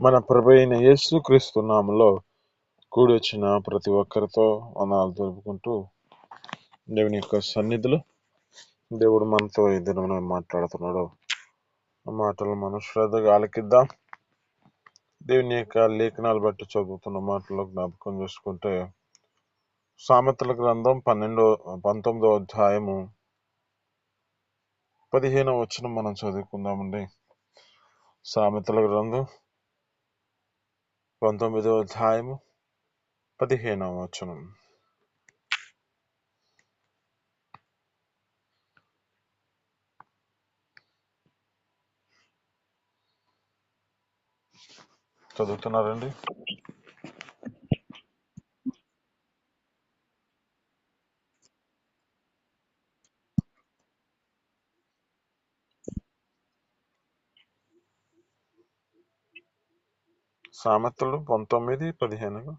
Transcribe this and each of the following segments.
మన ప్రభు అయిన యేసు క్రీస్తు నామములో కూడి వచ్చిన ప్రతి ఒక్కరితో వందనాలు తెలుపుకుంటూ, దేవుని యొక్క సన్నిధిలో దేవుడు మనతో ఈ దినమున మాట్లాడుతున్నాడు. ఆ మాటలు మనం శ్రద్ధగా ఆలకిద్దాం. దేవుని యొక్క లేఖనాలు బట్టి చదువుతున్న మాటల్లో జ్ఞాపకం చేసుకుంటే, సామెతల గ్రంథం 19వ అధ్యాయము 15వ వచనం మనం చదువుకుందామండి. సామెతల గ్రంథం 19వ అధ్యాయము 15వ వచనం. చదువుతున్నారండి? సామెతలు 19:15.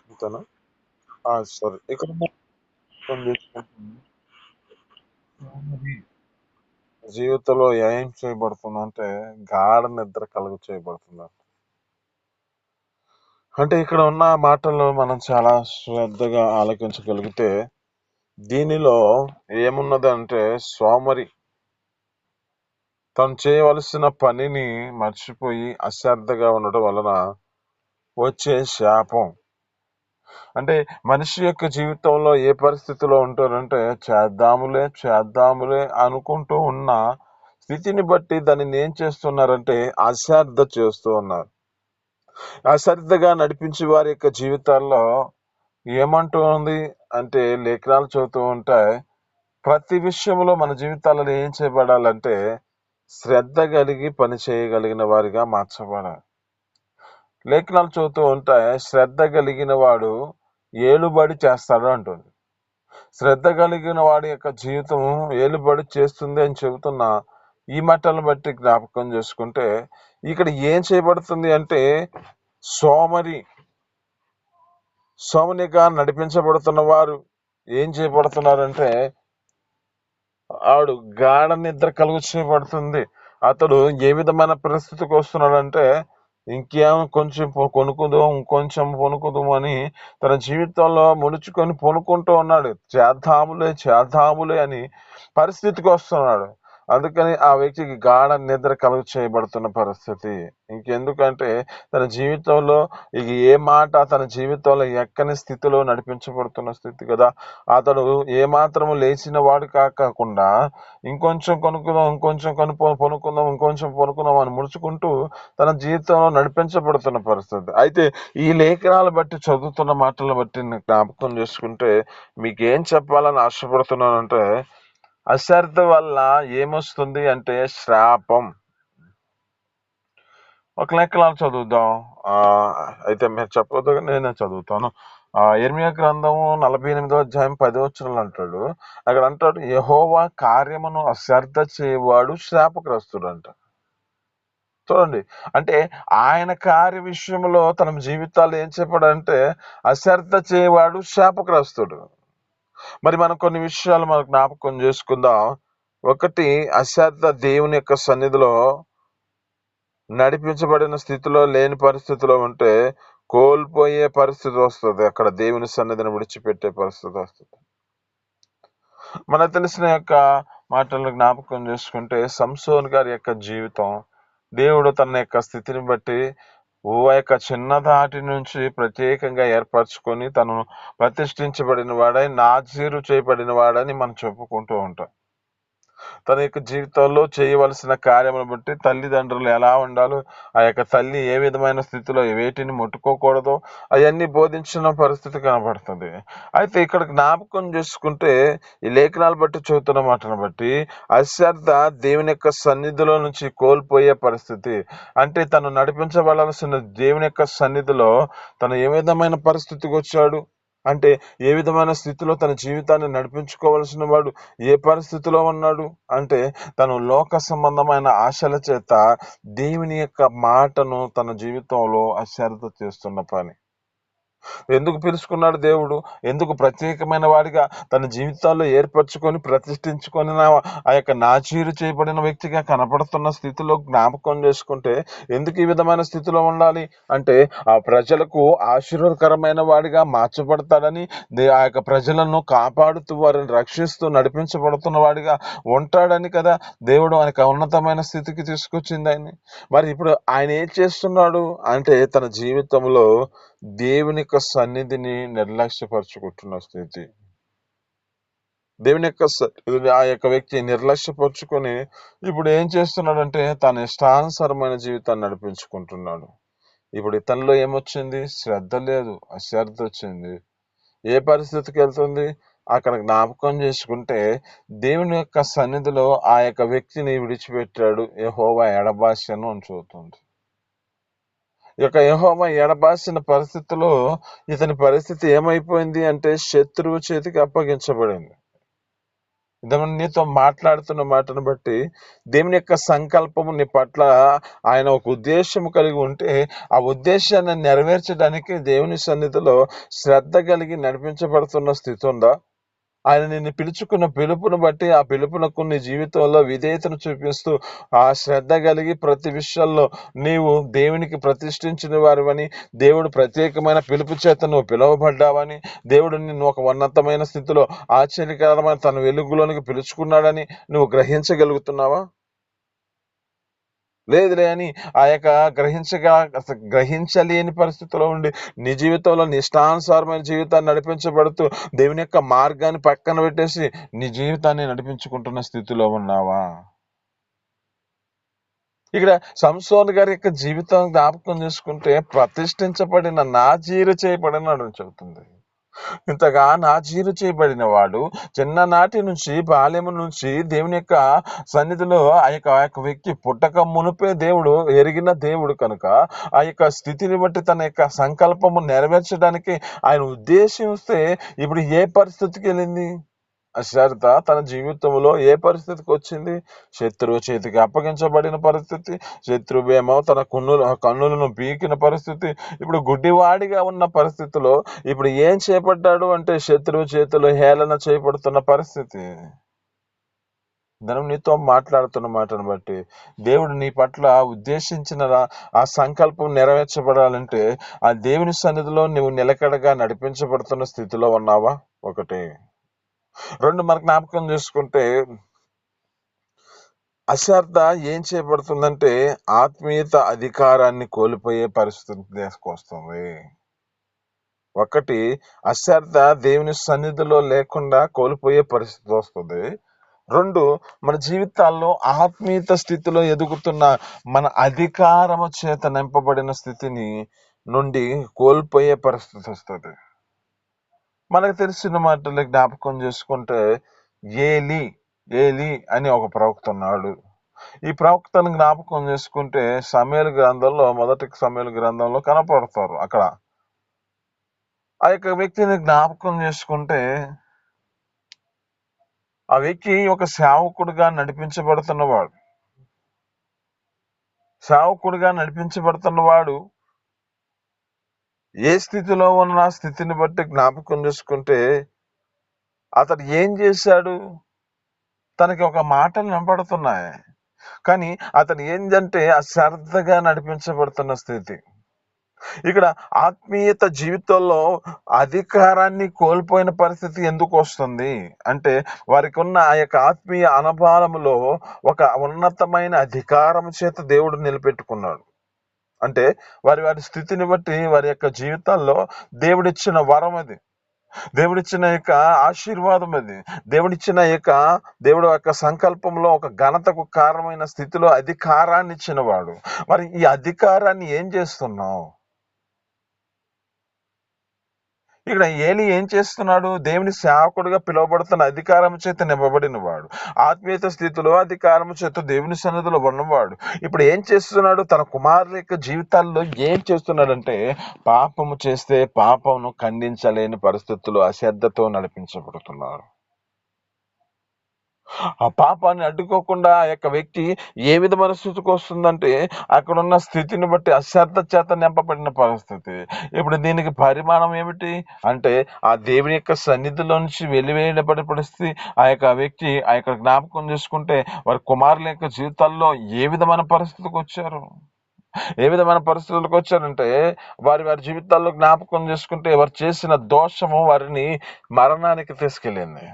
అంతేనా? సరే. ఇక్కడ జీవితంలో ఏం చేయబడుతుందంటే గాఢ నిద్ర కలుగు చేయబడుతుంది. అంటే ఇక్కడ ఉన్న మాటల్లో మనం చాలా శ్రద్ధగా ఆలకించగలిగితే, దీనిలో ఏమున్నదంటే సోమరి తను చేయవలసిన పనిని మర్చిపోయి అశ్రద్ధగా ఉండటం వలన వచ్చే శాపం. అంటే మనిషి యొక్క జీవితంలో ఏ పరిస్థితిలో ఉంటారంటే చేద్దాములే అనుకుంటూ ఉన్న స్థితిని బట్టి దానిని ఏం చేస్తున్నారంటే అశ్రద్ధ చేస్తూ ఉన్నారు. అశ్రద్ధగా నడిపించే వారి యొక్క జీవితాల్లో ఏమంటూ ఉంది అంటే, లేఖనాలు చదువుతూ ఉంటాయి, ప్రతి విషయంలో మన జీవితాలలో ఏం చేయబడాలంటే శ్రద్ధ కలిగి పని చేయగలిగిన వారిగా మార్చబడాలి. లేఖనాలు చదువుతూ ఉంటాయి, శ్రద్ధ కలిగిన వాడు ఏలుబడి చేస్తాడు అంటుంది. శ్రద్ధ కలిగిన వాడి యొక్క జీవితం ఏలుబడి చేస్తుంది అని చెబుతున్న ఈ మాటలను బట్టి జ్ఞాపకం చేసుకుంటే, ఇక్కడ ఏం చేయబడుతుంది అంటే సోమనిగా నడిపించబడుతున్న వారు ఏం చేయబడుతున్నారంటే ఆడు గాఢ నిద్ర కలుగు చేయబడుతుంది. అతడు ఏ విధమైన పరిస్థితికి వస్తున్నాడంటే, ఇంకేం కొంచెం ఇంకొంచెం పొనుకుదాం అని తన జీవితంలో ముడుచుకొని పొనుకుంటూ ఉన్నాడు. చేద్దాములే అని పరిస్థితికి వస్తున్నాడు. అందుకని ఆ వ్యక్తికి గాఢ నిద్ర కలుగు చేయబడుతున్న పరిస్థితి. ఇంకెందుకంటే తన జీవితంలో ఇక ఏ మాట తన జీవితంలో ఎక్కని స్థితిలో నడిపించబడుతున్న స్థితి కదా. అతడు ఏమాత్రము లేచిన వాడు కాకుండా ఇంకొంచెం పొనుకుందాం అని ముడుచుకుంటూ తన జీవితంలో నడిపించబడుతున్న పరిస్థితి. అయితే ఈ లేఖనాలు బట్టి చదువుతున్న మాటలను బట్టి జ్ఞాపకం చేసుకుంటే మీకు ఏం చెప్పాలని ఆశపడుతున్నానంటే, అశ్రద్ధ వల్ల ఏమొస్తుంది అంటే శాపం. ఒక లేఖనాలు చదువుదాం. అయితే మీరు చెప్పొద్దు, నేనే చదువుతాను. ఇర్మీయా గ్రంథము 48వ అధ్యాయం 10వ వచనంలో అంటాడు, అక్కడ అంటాడు, యెహోవా కార్యమును అశ్రద్ధ చేయవాడు శాపగ్రస్తుడు అంట. చూడండి, అంటే ఆయన కార్య విషయంలో తన జీవితాలు ఏం చెప్పాడంటే అశ్రద్ధ చేయవాడు శాపగ్రస్తుడు. మరి మనం కొన్ని విషయాలు మనం జ్ఞాపకం చేసుకుందాం. ఒకటి, అశ్రద్ధ దేవుని యొక్క సన్నిధిలో నడిపించబడిన స్థితిలో లేని పరిస్థితిలో ఉంటే కోల్పోయే పరిస్థితి వస్తుంది. అక్కడ దేవుని సన్నిధిని విడిచిపెట్టే పరిస్థితి వస్తుంది. మనకు తెలిసిన యొక్క మాటలను జ్ఞాపకం చేసుకుంటే, సంసోన్ గారి యొక్క జీవితం దేవుడు తన యొక్క స్థితిని బట్టి యొక్క చిన్నదాటి నుంచి ప్రత్యేకంగా ఏర్పరచుకొని తను ప్రతిష్ఠించబడిన వాడై నాజీరు చేయబడిన వాడని మనం చెప్పుకుంటూ ఉంటాం. తన యొక్క జీవితంలో చేయవలసిన కార్యములను బట్టి తల్లిదండ్రులు ఎలా ఉండాలో, ఆ యొక్క తల్లి ఏ విధమైన స్థితిలో వేటిని ముట్టుకోకూడదో అవన్నీ బోధించిన పరిస్థితి కనబడుతుంది. అయితే ఇక్కడ జ్ఞాపకం చేసుకుంటే ఈ లేఖనాలు బట్టి చదువుతున్న మాటను బట్టి అశ్రద్ధ దేవుని యొక్క సన్నిధిలో నుంచి కోల్పోయే పరిస్థితి. అంటే తను నడిపించబడాల్సిన దేవుని యొక్క సన్నిధిలో తను ఏ విధమైన పరిస్థితికి వచ్చాడు అంటే ఏ విధమైన స్థితిలో తన జీవితాన్ని నడిపించుకోవలసిన వాడు ఏ పరిస్థితిలో ఉన్నాడు అంటే తను లోక సంబంధమైన ఆశల చేత దేవుని యొక్క మాటను తన జీవితంలో అశ్రద్ధ చేస్తున్న పని. ఎందుకు పిలుచుకున్నాడు దేవుడు? ఎందుకు ప్రత్యేకమైన వాడిగా తన జీవితాల్లో ఏర్పరచుకొని ప్రతిష్ఠించుకొని ఆ యొక్క నాచీరు చేయబడిన వ్యక్తిగా కనపడుతున్న స్థితిలో జ్ఞాపకం చేసుకుంటే ఎందుకు ఈ విధమైన స్థితిలో ఉండాలి అంటే ఆ ప్రజలకు ఆశీర్వాదకరమైన వాడిగా మార్చబడతాడని, ఆ యొక్క ప్రజలను కాపాడుతూ వారిని రక్షిస్తూ నడిపించబడుతున్న వాడిగా ఉంటాడని కదా దేవుడు ఆయనకు ఉన్నతమైన స్థితికి తీసుకొచ్చింది ఆయన్ని. మరి ఇప్పుడు ఆయన ఏం చేస్తున్నాడు అంటే తన జీవితంలో దేవుని యొక్క సన్నిధిని నిర్లక్ష్యపరుచుకుంటున్న స్థితి. దేవుని యొక్క ఆ యొక్క వ్యక్తి నిర్లక్ష్యపరుచుకొని ఇప్పుడు ఏం చేస్తున్నాడంటే తన ఇష్టానుసారమైన జీవితాన్ని నడిపించుకుంటున్నాడు. ఇప్పుడు ఇతనిలో ఏమొచ్చింది? శ్రద్ధ లేదు, అశ్రద్ధ వచ్చింది. ఏ పరిస్థితికి వెళ్తుంది? అక్కడ జ్ఞాపకం చేసుకుంటే దేవుని యొక్క సన్నిధిలో ఆ యొక్క వ్యక్తిని విడిచిపెట్టాడు, యెహోవా ఎడబాసెను అని చూస్తుంది. ఈ యొక్క యెహోవా ఎడబాసిన పరిస్థితిలో ఇతని పరిస్థితి ఏమైపోయింది అంటే శత్రువు చేతికి అప్పగించబడింది. నీతో మాట్లాడుతున్న మాటను బట్టి దేవుని యొక్క సంకల్పము నీ పట్ల ఆయన ఒక ఉద్దేశం కలిగి ఉంటే ఆ ఉద్దేశాన్ని నెరవేర్చడానికి దేవుని సన్నిధిలో శ్రద్ధ కలిగి నడిపించబడుతున్న స్థితి ఉందా? ఆయన నిన్ను పిలుచుకున్న పిలుపును బట్టి ఆ పిలుపునకు నీ జీవితంలో విధేయతను చూపిస్తూ ఆ శ్రద్ధ కలిగి ప్రతి విషయంలో నీవు దేవునికి ప్రతిష్ఠించిన వారివని, దేవుడు ప్రత్యేకమైన పిలుపు చేత నువ్వు పిలువబడ్డావని, దేవుడు నిన్ను ఒక ఉన్నతమైన స్థితిలో ఆశ్చర్యకరమైన తన వెలుగులోనికి పిలుచుకున్నాడని నువ్వు గ్రహించగలుగుతున్నావా? లేదులే అని ఆ యొక్క గ్రహించలేని పరిస్థితిలో ఉండి నీ జీవితంలో నీ ఇష్టానుసారమైన జీవితాన్ని నడిపించబడుతూ దేవుని యొక్క మార్గాన్ని పక్కన పెట్టేసి నీ జీవితాన్ని నడిపించుకుంటున్న స్థితిలో ఉన్నావా? ఇక్కడ సంసోను గారి యొక్క జీవితం జ్ఞాపకం చేసుకుంటే ప్రతిష్ఠించబడిన నాజీరు చేయబడినాడు అని చెబుతుంది. ఇంతగా నాజీరు చేయబడిన వాడు చిన్ననాటి నుంచి బాల్యము నుంచి దేవుని యొక్క సన్నిధిలో ఆ యొక్క వ్యక్తి పుట్టక మునుపే దేవుడు ఎరిగిన దేవుడు కనుక ఆ యొక్క స్థితిని బట్టి తన యొక్క సంకల్పము నెరవేర్చడానికి ఆయన ఉద్దేశిస్తే ఇప్పుడు ఏ పరిస్థితికి వెళ్ళింది? అశ్రద్ధ తన జీవితంలో ఏ పరిస్థితికి వచ్చింది? శత్రువు చేతికి అప్పగించబడిన పరిస్థితి, శత్రువేమో తన కన్నులను పీకిన పరిస్థితి, ఇప్పుడు గుడ్డివాడిగా ఉన్న పరిస్థితిలో ఇప్పుడు ఏం చేపట్టాడు అంటే శత్రువు చేతిలో హేళన చేయబడుతున్న పరిస్థితి. నీతో మాట్లాడుతున్న మాటను బట్టి దేవుడు నీ పట్ల ఉద్దేశించిన ఆ సంకల్పం నెరవేర్చబడాలంటే ఆ దేవుని సన్నిధిలో నువ్వు నిలకడగా నడిపించబడుతున్న స్థితిలో ఉన్నావా? ఒకటి. రెండు, మనకు జ్ఞాపకం చేసుకుంటే అశ్రద్ధ ఏం చేయబడుతుందంటే ఆత్మీయత అధికారాన్ని కోల్పోయే పరిస్థితి తీసుకొస్తుంది. ఒకటి, అశ్రద్ధ దేవుని సన్నిధిలో లేకుండా కోల్పోయే పరిస్థితి వస్తుంది. రెండు, మన జీవితాల్లో ఆత్మీయత స్థితిలో ఎదుగుతున్న మన అధికారము చేత నింపబడిన స్థితిని నుండి కోల్పోయే పరిస్థితి వస్తుంది. మనకు తెలిసిన మాటలు జ్ఞాపకం చేసుకుంటే ఏలి ఏలి అని ఒక ప్రవక్త ఉన్నాడు. ఈ ప్రవక్తను జ్ఞాపకం చేసుకుంటే సమూయేలు గ్రంథంలో మొదటి సమూయేలు గ్రంథంలో కనపడతారు. అక్కడ ఆ యొక్క వ్యక్తిని జ్ఞాపకం చేసుకుంటే ఆ వ్యక్తి ఒక సేవకుడిగా నడిపించబడుతున్నవాడు. సేవకుడిగా నడిపించబడుతున్నవాడు ఏ స్థితిలో ఉన్న స్థితిని బట్టి జ్ఞాపకం చేసుకుంటే అతడు ఏం చేశాడు? తనకి ఒక మాటలు వినపడుతున్నాయి, కానీ అతను ఏంటంటే అశ్రద్ధగా నడిపించబడుతున్న స్థితి. ఇక్కడ ఆత్మీయత జీవితంలో అధికారాన్ని కోల్పోయిన పరిస్థితి ఎందుకు వస్తుంది అంటే వారికి ఉన్న ఆ యొక్క ఆత్మీయ అనుభవంలో ఒక ఉన్నతమైన అధికారం చేత దేవుడు నిలబెట్టుకున్నాడు. అంటే వారి స్థితిని బట్టి వారి యొక్క జీవితాల్లో దేవుడిచ్చిన వరం అది, దేవుడిచ్చిన యొక్క ఆశీర్వాదం అది, దేవుడిచ్చిన దేవుడు యొక్క సంకల్పంలో ఒక ఘనతకు కారణమైన స్థితిలో అధికారాన్ని ఇచ్చిన వాడు. మరి ఈ అధికారాన్ని ఏం చేస్తున్నావు? ఇక్కడ ఏలి ఏం చేస్తున్నాడు? దేవుని సేవకుడిగా పిలువబడుతున్న అధికారం చేత నింపబడిన వాడు, ఆత్మీయత స్థితిలో అధికారం చేత దేవుని సన్నిధిలో ఉన్నవాడు. ఇప్పుడు ఏం చేస్తున్నాడు? తన కుమారుల యొక్క జీవితాల్లో ఏం చేస్తున్నాడంటే, పాపము చేస్తే పాపమును ఖండించలేని పరిస్థితుల్లో అశ్రద్ధతో నడిపించబడుతున్నారు. ఆ పాపాన్ని అడ్డుకోకుండా ఆ యొక్క వ్యక్తి ఏ విధమైన స్థితికి వస్తుందంటే, అక్కడున్న స్థితిని బట్టి అశ్రద్ధ చేత నింపబడిన పరిస్థితి. ఇప్పుడు దీనికి పరిమాణం ఏమిటి అంటే, ఆ దేవుని యొక్క సన్నిధిలో నుంచి వెలివేయబడిన పరిస్థితి. ఆ యొక్క వ్యక్తి ఆ యొక్క జ్ఞాపకం చేసుకుంటే, వారి కుమారుల యొక్క జీవితాల్లో ఏ విధమైన పరిస్థితికి వచ్చారు? ఏ విధమైన పరిస్థితులకు వచ్చారంటే, వారి వారి జీవితాల్లో జ్ఞాపకం చేసుకుంటే, వారు చేసిన దోషము వారిని మరణానికి తీసుకెళ్ళింది.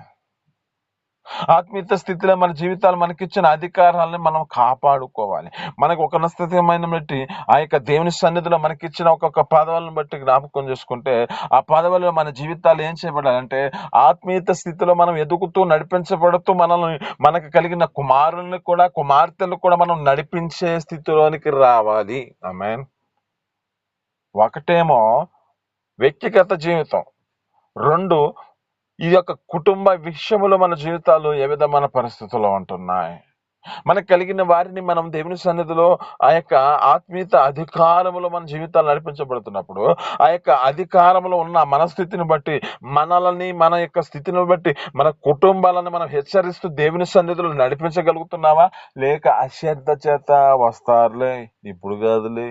ఆత్మీయత స్థితిలో మన జీవితాలు మనకిచ్చిన అధికారాలను మనం కాపాడుకోవాలి. మనకు ఒక స్థితిమైన బట్టి ఆ యొక్క దేవుని సన్నిధిలో మనకిచ్చిన ఒక్కొక్క పదవులను బట్టి జ్ఞాపకం చేసుకుంటే, ఆ పదవులు మన జీవితాలు ఏం చేయబడాలంటే, ఆత్మీయత స్థితిలో మనం ఎదుగుతూ నడిపించబడుతూ మనల్ని మనకు కలిగిన కుమారుల్ని కూడా కుమార్తెలు కూడా మనం నడిపించే స్థితిలోనికి రావాలి. ఆమేన్. ఒకటేమో వ్యక్తిగత జీవితం, 2 ఈ యొక్క కుటుంబ విషయములో మన జీవితాలు ఏ విధమైన పరిస్థితుల్లో ఉంటున్నాయి. మనకు కలిగిన వారిని మనం దేవుని సన్నిధిలో ఆ యొక్క ఆత్మీయత అధికారములో మన జీవితాలు నడిపించబడుతున్నప్పుడు, ఆ యొక్క అధికారంలో ఉన్న మన స్థితిని బట్టి, మనల్ని మన యొక్క స్థితిని బట్టి, మన కుటుంబాలను మనం హెచ్చరిస్తూ దేవుని సన్నిధిలో నడిపించగలుగుతున్నావా? లేక అశ్రద్ధ చేత వస్తారులే, ఇప్పుడు కాదులే,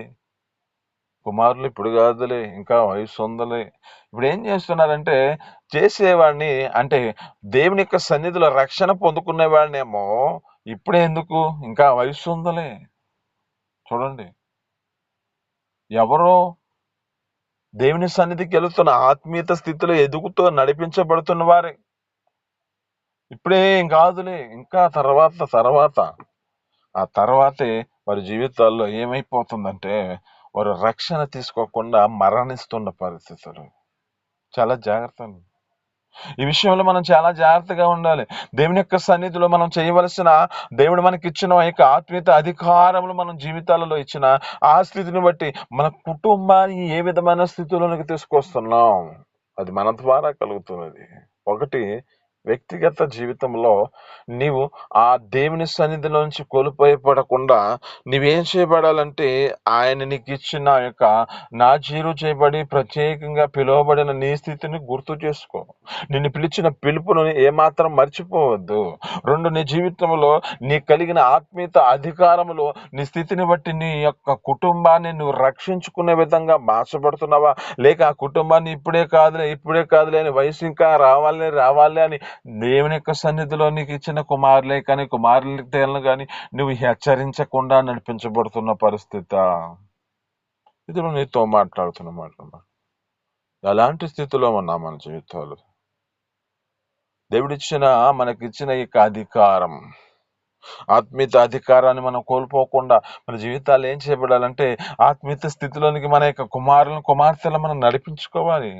కుమారులు ఇప్పుడు కాదులే, ఇంకా వయసు ఉందలే, ఇప్పుడు ఏం చేస్తున్నారంటే, చేసేవాడిని అంటే దేవుని యొక్క సన్నిధిలో రక్షణ పొందుకునే వాడినేమో ఇప్పుడే ఎందుకు, ఇంకా వయసు ఉందలే. చూడండి, ఎవరో దేవుని సన్నిధికి వెళుతున్న ఆత్మీయత స్థితిలో ఎదుగుతూ నడిపించబడుతున్న వారే ఇప్పుడే ఏం కాదులే, ఇంకా తర్వాత ఆ తర్వాతే వారి జీవితాల్లో ఏమైపోతుందంటే, వారు రక్షణ తీసుకోకుండా మరణిస్తున్న పరిస్థితులు. చాలా జాగ్రత్త. ఈ విషయంలో మనం చాలా జాగ్రత్తగా ఉండాలి. దేవుని యొక్క సన్నిధిలో మనం చేయవలసిన, దేవుడు మనకి ఇచ్చిన ఆ యొక్క ఆత్మీయత అధికారములు మనం జీవితాలలో ఇచ్చిన ఆ స్థితిని బట్టి మన కుటుంబాన్ని ఏ విధమైన స్థితిలోనికి తీసుకొస్తున్నాం, అది మన ద్వారా కలుగుతున్నది. ఒకటి, వ్యక్తిగత జీవితంలో నీవు ఆ దేవుని సన్నిధిలో నుంచి కోల్పోయబడకుండా నీవేం చేయబడాలంటే, ఆయన నీకు ఇచ్చిన యొక్క నాజీరు చేయబడి ప్రత్యేకంగా పిలువబడిన నీ స్థితిని గుర్తు చేసుకో. నిన్ను పిలిచిన పిలుపును ఏమాత్రం మర్చిపోవద్దు. 2, నీ జీవితంలో నీ కలిగిన ఆత్మీయత అధికారములో నీ స్థితిని బట్టి నీ యొక్క కుటుంబాన్ని నువ్వు రక్షించుకునే విధంగా మార్చబడుతున్నావా? లేక ఆ కుటుంబాన్ని ఇప్పుడే కాదులే అని, వయసు ఇంకా రావాలి అని దేవుని యొక్క సన్నిధిలో నీకు ఇచ్చిన కుమారులే కానీ కుమారులను కానీ నువ్వు హెచ్చరించకుండా నడిపించబడుతున్న పరిస్థితి. ఇది నువ్వు నీతో మాట్లాడుతున్న మాట. ఎలాంటి స్థితిలో ఉన్నా మన జీవితాలు, దేవుడిచ్చిన మనకిచ్చిన ఈ యొక్క అధికారం, ఆత్మీయత అధికారాన్ని మనం కోల్పోకుండా మన జీవితాలు ఏం చేయబడాలంటే, ఆత్మీయత స్థితిలోనికి మన యొక్క కుమార్తెలను మనం నడిపించుకోవాలి.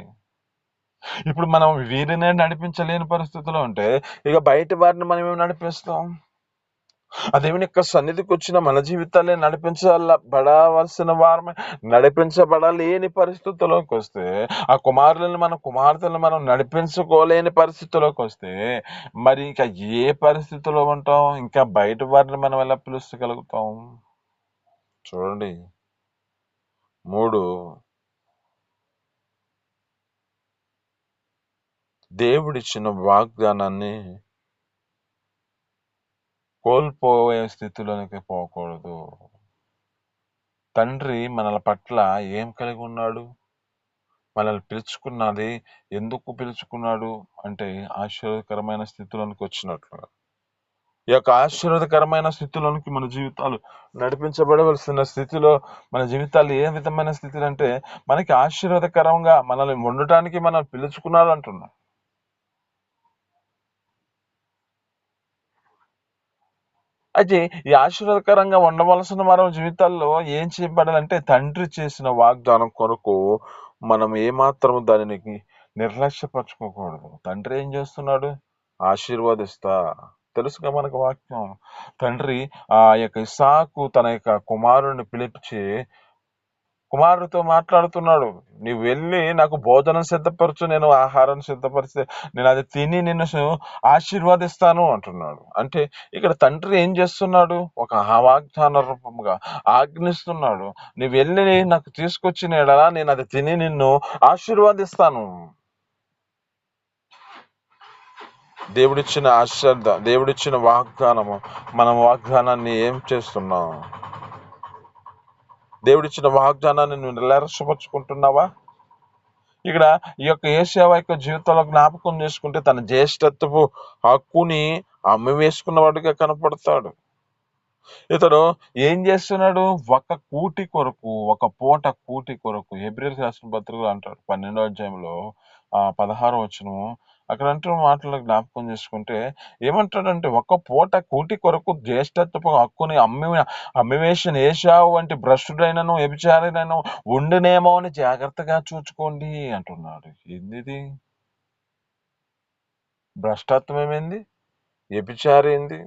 ఇప్పుడు మనం వీరినే నడిపించలేని పరిస్థితిలో ఉంటే, ఇక బయట వారిని మనం ఏమి నడిపిస్తాం? ఆ దేవుని యొక్క సన్నిధికి వచ్చిన మన జీవితాలే బడవలసిన వారమే, నడిపించబడలేని పరిస్థితుల్లోకి వస్తే, ఆ కుమార్తెలను మనం నడిపించుకోలేని పరిస్థితుల్లోకి వస్తే, మరి ఇంకా ఏ పరిస్థితిలో ఉంటాం? ఇంకా బయట వారిని మనం ఎలా పిలుస్తగలుగుతాం? చూడండి, 3, దేవుడిచ్చిన వాగ్దానాన్ని కోల్పోయే స్థితిలోనికి పోకూడదు. తండ్రి మనల పట్ల ఏం కలిగి ఉన్నాడు? మనల్ని పిలుచుకున్నది ఎందుకు పిలుచుకున్నాడు అంటే, ఆశీర్వాదకరమైన స్థితిలోనికి వచ్చినట్లుగా. ఈ యొక్క ఆశీర్వాదకరమైన స్థితిలోనికి మన జీవితాలు నడిపించబడవలసిన స్థితిలో మన జీవితాలు ఏ విధమైన స్థితి అంటే, మనకి ఆశీర్వాదకరంగా మనల్ని ఉండటానికి మనం పిలుచుకున్నాడు అంటున్నాం. అయితే ఈ ఆశీర్వాదకరంగా ఉండవలసిన మన జీవితాల్లో ఏం చేయబడాలంటే, తండ్రి చేసిన వాగ్దానం కొరకు మనం ఏమాత్రం దానిని నిర్లక్ష్యపరచుకోకూడదు. తండ్రి ఏం చేస్తున్నాడు? ఆశీర్వదిస్తా. తెలుసుగా మనకు వాక్యం. తండ్రి ఆ యొక్క ఇస్సాకు తన యొక్క కుమారుడిని పిలిపించి కుమారుడితో మాట్లాడుతున్నాడు, నీవు వెళ్ళి నాకు భోజనం సిద్ధపరచు, నేను ఆహారం సిద్ధపరిస్తే నేను అది తిని నిన్ను ఆశీర్వదిస్తాను అంటున్నాడు. అంటే ఇక్కడ తండ్రి ఏం చేస్తున్నాడు? ఒక వాగ్దాన రూపముగా ఆజ్ఞిస్తున్నాడు, నీవు వెళ్ళి నాకు తీసుకొచ్చిన ఎడలా నేను అది తిని నిన్ను ఆశీర్వదిస్తాను. దేవుడిచ్చిన ఆశ్రద్ధ, దేవుడిచ్చిన వాగ్దానము, మనం వాగ్దానాన్ని ఏం చేస్తున్నాం? దేవుడిచ్చిన వాగ్దానాన్ని నువ్వు నిర్లక్ష్యపరుచుకుంటున్నావా? ఇక్కడ ఈ యొక్క యేషయా యొక్క జీవితంలో జ్ఞాపకం చేసుకుంటే తన జ్యేష్ఠత్వపు హక్కుని అమ్మివేసుకున్నవాడిగా కనపడతాడు. ఇతడు ఏం చేస్తున్నాడు? ఒక కూటి కొరకు, ఒక పూట కూటి కొరకు. హెబ్రీయులకు రాసిన పత్రికలో అంటాడు 12వ అధ్యాయంలో 16వ వచనము, అక్కడ అంటున్న మాటలు జ్ఞాపకం చేసుకుంటే ఏమంటాడంటే, ఒక పూట కూటి కొరకు జ్యేష్ఠత్వపు హక్కుని అమ్మివేసిన ఏశావు వంటి భ్రష్టుడైనను వ్యభిచారినైనా ఉండునేమో అని జాగ్రత్తగా చూచుకోండి అంటున్నాడు. ఏంది భ్రష్టత్వం? ఏమైంది? వ్యభిచారి ఏంది?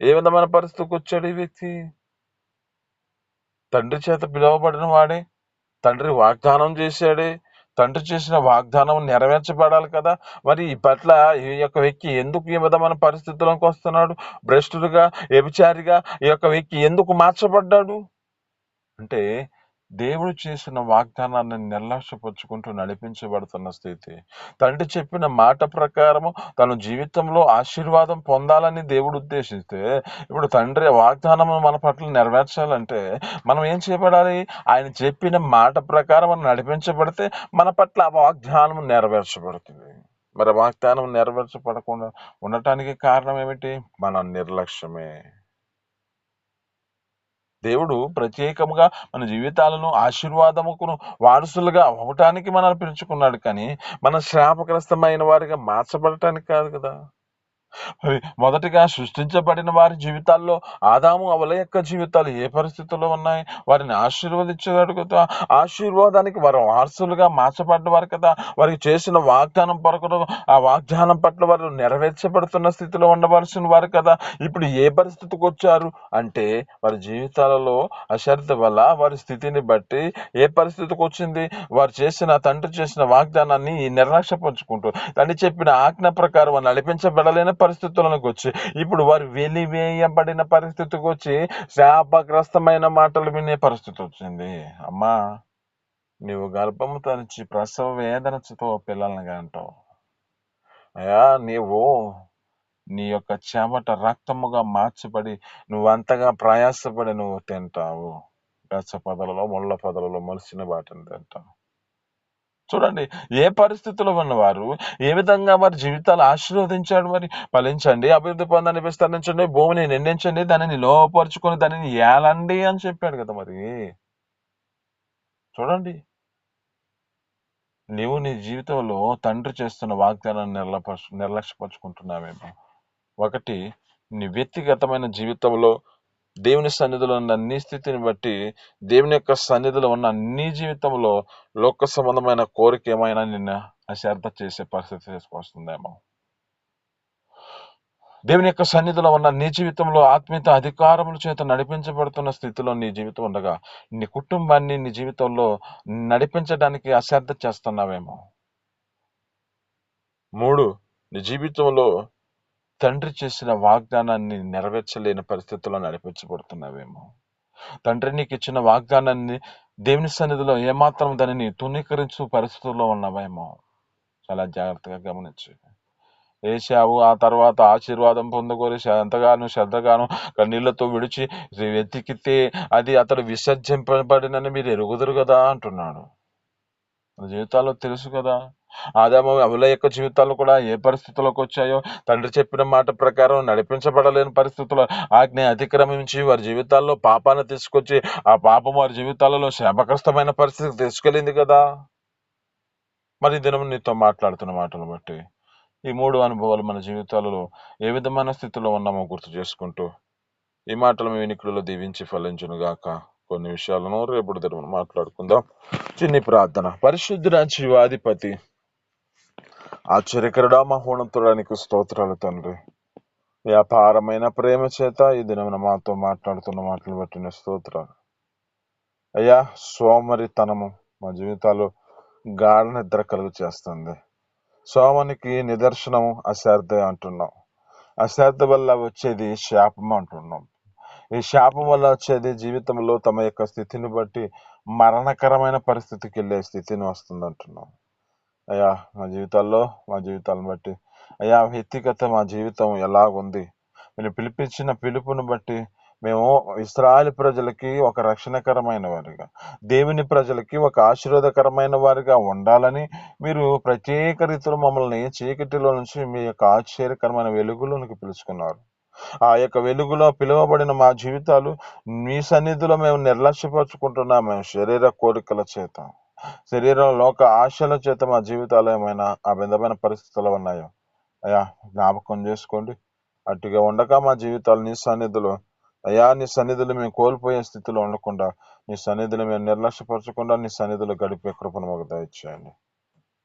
ఏ విధమైన పరిస్థితికి వచ్చాడు ఈ వ్యక్తి? తండ్రి చేత పిలువబడిన వాడే, తండ్రి వాగ్దానం చేశాడే, తండ్రి చేసిన వాగ్దానం నెరవేర్చబడాలి కదా. మరి ఈ పట్ల ఈ యొక్క వ్యక్తి ఎందుకు ఈ విధమైన పరిస్థితుల్లోకి వస్తున్నాడు? భ్రష్టుడుగా, వ్యభిచారిగా ఈ యొక్క వ్యక్తి ఎందుకు మార్చబడ్డాడు? అంటే దేవుడు చేసిన వాగ్దానాన్ని నిర్లక్ష్యపరుచుకుంటూ నడిపించబడుతున్న స్థితి. తండ్రి చెప్పిన మాట ప్రకారము తన జీవితంలో ఆశీర్వాదం పొందాలని దేవుడు ఉద్దేశిస్తే, ఇప్పుడు తండ్రి వాగ్దానం మన పట్ల నెరవేర్చాలంటే మనం ఏం చేయబడాలి? ఆయన చెప్పిన మాట ప్రకారం మనం నడిపించబడితే మన పట్ల ఆ వాగ్దానం నెరవేర్చబడుతుంది. మరి వాగ్దానం నెరవేర్చబడకుండా ఉండటానికి కారణం ఏమిటి? మన నిర్లక్ష్యమే. దేవుడు ప్రత్యేకముగా మన జీవితాలను ఆశీర్వాదముకును వారసులుగా అవ్వటానికి మనల్ని పిలుచుకున్నాడు, కానీ మన శాపగ్రస్తమైన వారిగా మార్చబడటానికి కాదు కదా. మొదటిగా సృష్టించబడిన వారి జీవితాల్లో ఆదాము అవల యొక్క జీవితాలు ఏ పరిస్థితుల్లో ఉన్నాయి? వారిని ఆశీర్వదించాడు కదా. ఆశీర్వాదానికి వారు వారసులుగా మార్చబడ్డవారు కదా. వారికి చేసిన వాగ్దానం పరకడం, ఆ వాగ్దానం పట్ల వారు నెరవేర్చబడుతున్న స్థితిలో ఉండవలసిన వారు కదా. ఇప్పుడు ఏ పరిస్థితికి వచ్చారు అంటే, వారి జీవితాలలో అశ్రద్ధ వల్ల వారి స్థితిని బట్టి ఏ పరిస్థితికి వచ్చింది? వారు తండ్రి చేసిన వాగ్దానాన్ని నిర్లక్ష్యపరుచుకుంటూ, తండ్రి చెప్పిన ఆజ్ఞ ప్రకారం నడిపించబడలేని పరిస్థితులకు వచ్చి, ఇప్పుడు వారు వెలివేయబడిన పరిస్థితికి వచ్చి శాపగ్రస్తమైన మాటలు వినే పరిస్థితి వచ్చింది. అమ్మా, నీవు గర్భము తరిచి ప్రసవ వేదనతో పిల్లల్ని కంటావు. అయ్యా, నీవు నీ యొక్క చెమట రక్తముగా మార్చబడి నువ్వంతగా ప్రయాసపడి నువ్వు తింటావు. గచ్చ పొదలలో, ముళ్ళ పొదలలో మొలిచిన వాటిని తింటావు. చూడండి, ఏ పరిస్థితుల్లో ఉన్నవారు ఏ విధంగా వారి జీవితాలు ఆశీర్వదించాడు. మరి ఫలించండి, అభివృద్ధి పొందని, విస్తరించండి, భూమిని నిండించండి, దానిని లోపరుచుకొని దానిని ఏలండి అని చెప్పాడు కదా. మరి చూడండి, నీవు నీ జీవితంలో తండ్రి చేస్తున్న వాగ్దానాన్ని నిర్లక్ష్యపరుచుకుంటున్నావేమో. ఒకటి, నీ వ్యక్తిగతమైన జీవితంలో దేవుని సన్నిధిలో ఉన్న నీ స్థితిని బట్టి, దేవుని యొక్క సన్నిధిలో ఉన్న నీ జీవితంలో లోక సంబంధమైన కోరిక ఏమైనా నిన్ను అశ్రద్ధ చేసే పరిస్థితి వస్తుందేమో. దేవుని యొక్క సన్నిధిలో ఉన్న నీ జీవితంలో ఆత్మీయత అధికారముల చేత నడిపించబడుతున్న స్థితిలో నీ జీవితం ఉండగా, నీ కుటుంబాన్ని నీ జీవితంలో నడిపించడానికి అశ్రద్ధ చేస్తున్నావేమో. 3, నీ జీవితంలో తండ్రి చేసిన వాగ్దానాన్ని నెరవేర్చలేని పరిస్థితుల్లో నడిపించబడుతున్నావేమో. తండ్రి నీకు ఇచ్చిన వాగ్దానాన్ని దేవుని సన్నిధిలో ఏమాత్రం దానిని తునీకరించు పరిస్థితుల్లో ఉన్నావేమో. చాలా జాగ్రత్తగా గమనించు. ఏశావు ఆ తర్వాత ఆశీర్వాదం పొందుకొని ఎంతగానో శ్రద్ధగాను కన్నీళ్లతో విడిచి వెతికితే అది అతడు విసర్జింపబడినని మీరు ఎరుగుదురు కదా అంటున్నాడు. మన జీవితాల్లో తెలుసు కదా, ఆదాము అవుల యొక్క జీవితాల్లో కూడా ఏ పరిస్థితుల్లోకి వచ్చాయో, తండ్రి చెప్పిన మాట ప్రకారం నడిపించబడలేని పరిస్థితుల్లో ఆజ్ఞ అతిక్రమించి వారి జీవితాల్లో పాపాన్ని తీసుకొచ్చి ఆ పాపం వారి జీవితాలలో శాపగ్రస్తమైన పరిస్థితి తీసుకెళ్ళింది కదా. మరి దినం నీతో మాట్లాడుతున్న మాటలు బట్టి ఈ 3 అనుభవాలు మన జీవితాలలో ఏ విధమైన స్థితిలో ఉన్నామో గుర్తు చేసుకుంటూ, ఈ మాటలు మీ వినికిడిలో దీవించి ఫలించును గాక. కొన్ని విషయాలను రేపటి దినం మాట్లాడుకుందాం. చిన్ని ప్రార్థన. పరిశుద్ధుడా, జీవాధిపతి, ఆశ్చర్యకరుడా, మహోన్నతుడానికి స్తోత్రాలు తండ్రి. వ్యాపారమైన ప్రేమ చేత ఈ దినమున మాతో మాట్లాడుతున్న మాటలు బట్టిన స్తోత్రాలు అయ్యా, సోమరితనము మా జీవితాల్లో గాఢ నిద్ర కలుగు చేస్తుంది. సోమనికి నిదర్శనము అశ్రద్ధ అంటున్నాం. అశ్రద్ధ వల్ల వచ్చేది శాపం అంటున్నాం. ఈ శాపం వల్ల వచ్చేది జీవితంలో తమ యొక్క స్థితిని బట్టి మరణకరమైన పరిస్థితికి వెళ్ళే స్థితిని వస్తుంది అంటున్నాం. అయ్యా, మా జీవితాలను బట్టి అయ్యా, వ్యక్తిగత మా జీవితం ఎలాగుంది, మీరు పిలిపించిన పిలుపుని బట్టి మేము ఇశ్రాయేలు ప్రజలకి ఒక రక్షణకరమైన వారిగా, దేవుని ప్రజలకి ఒక ఆశీర్వాదకరమైన వారిగా ఉండాలని మీరు ప్రత్యేక రీతిలో మమ్మల్ని చీకటిలో నుంచి మీ యొక్క ఆశ్చర్యకరమైన వెలుగులోనికి పిలుచుకున్నారు. ఆ యొక్క వెలుగులో పిలువబడిన మా జీవితాలు మీ సన్నిధిలో మేము నిర్లక్ష్యపరుచుకుంటున్నాం. మేము శరీర కోరికల చేత, శరీరం లోక ఆశల చేత మా జీవితాలు ఏమైనా ఆ విధమైన పరిస్థితులు ఉన్నాయో అయ్యా, జ్ఞాపకం చేసుకోండి. అట్టుగా ఉండక మా జీవితాలు నీ సన్నిధిలో అయ్యా, నీ సన్నిధిలో మేము కోల్పోయే స్థితిలో ఉండకుండా, నీ సన్నిధిలో మేము నిర్లక్ష్యపరచకుండా నీ సన్నిధిలో గడిపే కృపను మాకు దయచేయండి.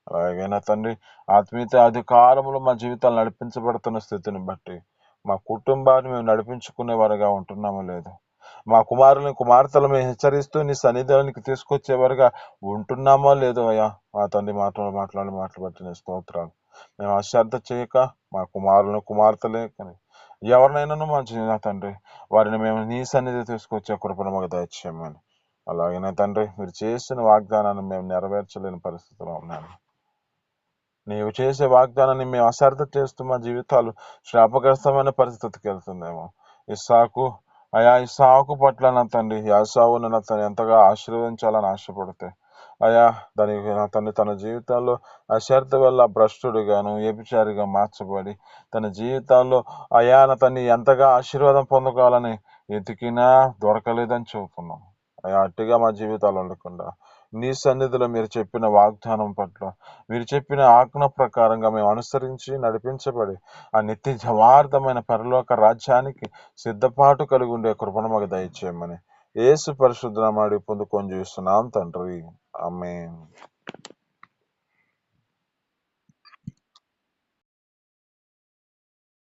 అలాగైనా తండ్రి, ఆత్మీయత అధికారంలో మా జీవితాలు నడిపించబడుతున్న స్థితిని బట్టి మా కుటుంబాన్ని మేము నడిపించుకునే వారుగా ఉంటున్నామో లేదు, మా కుమారులను కుమార్తెలు మేము హెచ్చరిస్తూ నీ సన్నిధానికి తీసుకొచ్చేవారుగా ఉంటున్నామో లేదో అయ్యా, మా తండ్రి మాటలు బట్టి నీ స్తోత్రాలు. మేము అశ్రద్ధ చేయక మా కుమారులను కుమార్తెలే కానీ ఎవరినైనాను మా జీవన తండ్రి, వారిని మేము నీ సన్నిధి తీసుకొచ్చే కృపను మాకు దయచేయమని. అలాగనే తండ్రి, మీరు చేసిన వాగ్దానాన్ని మేము నెరవేర్చలేని పరిస్థితిలో ఉన్నాను. నీవు చేసే వాగ్దానాన్ని మేము అశ్రద్ధ చేస్తూ మా జీవితాలు శాపగ్రస్తమైన పరిస్థితికి వెళ్తుందేమో. ఇస్సాకు పట్ల నా తండ్రి, యాసావును నా తండ్రి ఎంతగా ఆశీర్వదించాలని ఆశపడితే అయా, దానికి నా తండ్రి తన జీవితాల్లో అశ్రద్ధ వల్ల భ్రష్టుడుగాను వ్యభిచారిగా మార్చబడి తన జీవితాల్లో అయా నా తండ్రి ఎంతగా ఆశీర్వాదం పొందుకోవాలని ఎతికినా దొరకలేదని చెబుతున్నాం. అయా, అట్టిగా మా జీవితాలు ఉండకుండా నీ సన్నిధిలో మీరు చెప్పిన వాగ్దానం పట్ల, మీరు చెప్పిన ఆజ్ఞ ప్రకారంగా మేము అనుసరించి నడిపించబడి ఆ నిత్య జవార్థమైన పరలోక రాజ్యానికి సిద్ధపాటు కలిగి ఉండే కృపను మాకు దయచేయమని యేసు పరిశుద్ధ నామమున పొందుకొని చూస్తున్నాం తండ్రి. ఆమేన్.